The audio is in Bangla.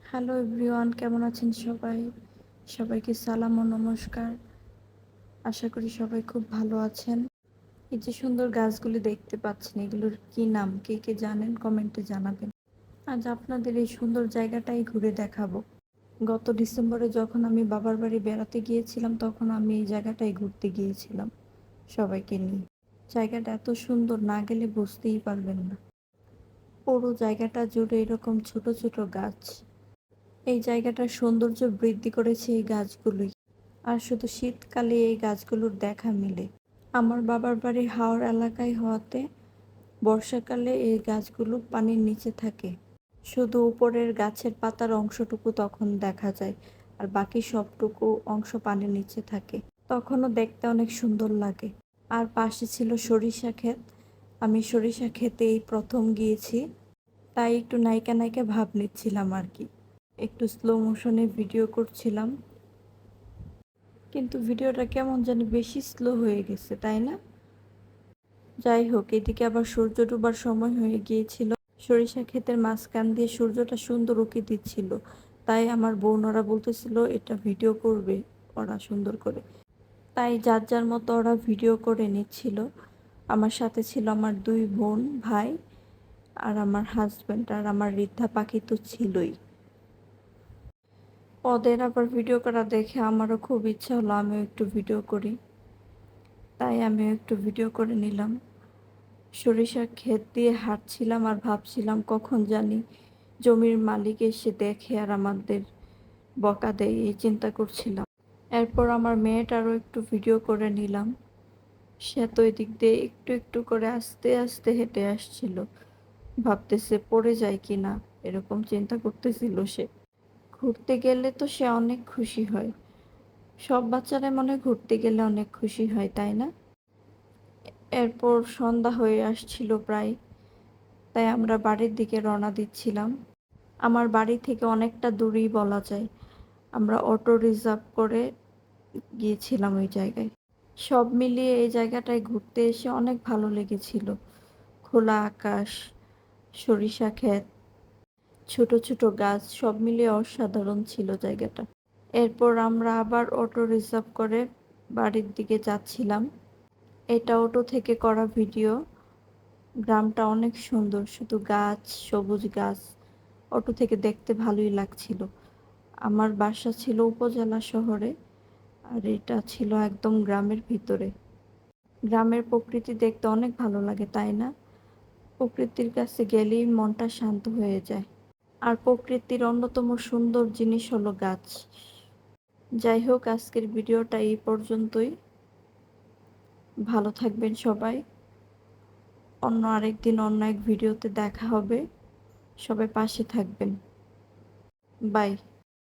হ্যালো এভরিওয়ান, কেমন আছেন সবাই? সবাইকে সালাম ও নমস্কার। আশা করি সবাই খুব ভালো আছেন। এই যে সুন্দর গাছগুলি দেখতে পাচ্ছেন, এগুলোর কি নাম? কে জানেন? কমেন্টে জানাবেন। আজ আপনাদের এই সুন্দর জায়গাটাই ঘুরে দেখাবো। গত ডিসেম্বরে যখন আমি বাবার বাড়ি বেড়াতে গিয়েছিলাম, তখন আমি এই জায়গাটায় ঘুরতে গিয়েছিলাম সবাইকে নিয়ে। জায়গাটা এত সুন্দর, না গেলে বুঝতেই পারবেন না। পুরো জায়গাটা জুড়ে এরকম ছোট ছোট গাছ। এই জায়গাটার সৌন্দর্য বৃদ্ধি করেছে এই গাছগুলোই। আর শুধু শীতকালে এই গাছগুলোর দেখা মিলে। আমার বাবার বাড়ি হাওর এলাকায় হওয়াতে বর্ষাকালে এই গাছগুলো পানির নিচে থাকে। শুধু উপরের গাছের পাতার অংশটুকু তখন দেখা যায়, আর বাকি সবটুকু অংশ পানির নিচে থাকে। তখনও দেখতে অনেক সুন্দর লাগে। আর পাশে ছিল সরিষা ক্ষেত। আমি সরিষা ক্ষেতে এই প্রথম গিয়েছি, তাই একটু নায়িকা নায়িকা ভাব নিচ্ছিলাম আর কি। একটু স্লো মোশনে ভিডিও করছিলাম, কিন্তু ভিডিওটা কেমন জানি বেশি স্লো হয়ে গেছে, তাই না? যাই হোক, এদিকে আবার সূর্য ডোবার সময় হয়ে গিয়েছিল। সরিষা ক্ষেতের মাঝখান দিয়ে সূর্যটা সুন্দর উঁকি দিচ্ছিল, তাই আমার বোনরা বলতেছিল এটা ভিডিও করবে ওরা সুন্দর করে। তাই যার যার মতো ওরা ভিডিও করে নিচ্ছিল। আমার সাথে ছিল আমার দুই বোন ভাই আর আমার হাজব্যান্ড, আর আমার ঋদ্ধা পাখি তো ছিলই। ওদের আবার ভিডিও করা দেখে আমারও খুব ইচ্ছা হলো আমিও একটু ভিডিও করি, তাই আমিও একটু ভিডিও করে নিলাম। সরিষার ক্ষেত দিয়ে হাঁটছিলাম আর ভাবছিলাম কখন জানি জমির মালিক এসে দেখে আর আমাদের বকা দেয়, এই চিন্তা করছিলাম। এরপর আমার মেয়েটারও একটু ভিডিও করে নিলাম। সে তো এদিক দিয়ে একটু একটু করে আস্তে আস্তে হেঁটে আসছিল, ভাবতেছে পড়ে যায় কিনা, এরকম চিন্তা করতেছিল সে। ঘুরতে গেলে তো সে অনেক খুশি হয়। সব বাচ্চারা মনে হয় ঘুরতে গেলে অনেক খুশি হয়, তাই না? এরপর সন্ধ্যা হয়ে আসছিল প্রায়, তাই আমরা বাড়ির দিকে রওনা দিচ্ছিলাম। আমার বাড়ি থেকে অনেকটা দূরেই বলা যায়। আমরা অটো রিজার্ভ করে গিয়েছিলাম ওই জায়গায়। সব মিলিয়ে এই জায়গাটায় ঘুরতে এসে অনেক ভালো লেগেছিল। খোলা আকাশ, সরিষা ক্ষেত, ছোট ছোট গাছ, সব মিলিয়ে অসাধারণ ছিল জায়গাটা। এরপর আমরা আবার অটো রিজার্ভ করে বাড়ির দিকে যাচ্ছিলাম। এটা অটো থেকে করা ভিডিও। গ্রামটা অনেক সুন্দর, শুধু গাছ, সবুজ গাছ। অটো থেকে দেখতে ভালোই লাগছিল। আমার বাসা ছিল উপজেলা শহরে, আর এটা ছিল একদম গ্রামের ভিতরে। গ্রামের প্রকৃতি দেখতে অনেক ভালো লাগে, তাই না? প্রকৃতির কাছে গেলেই মনটা শান্ত হয়ে যায়। আর প্রকৃতির অন্যতম সুন্দর জিনিস হলো গাছ। যাই হোক, আজকের ভিডিওটা এই পর্যন্তই। ভালো থাকবেন সবাই। অন্য আরেকদিন অন্য এক ভিডিওতে দেখা হবে। সবাই পাশে থাকবেন। বাই।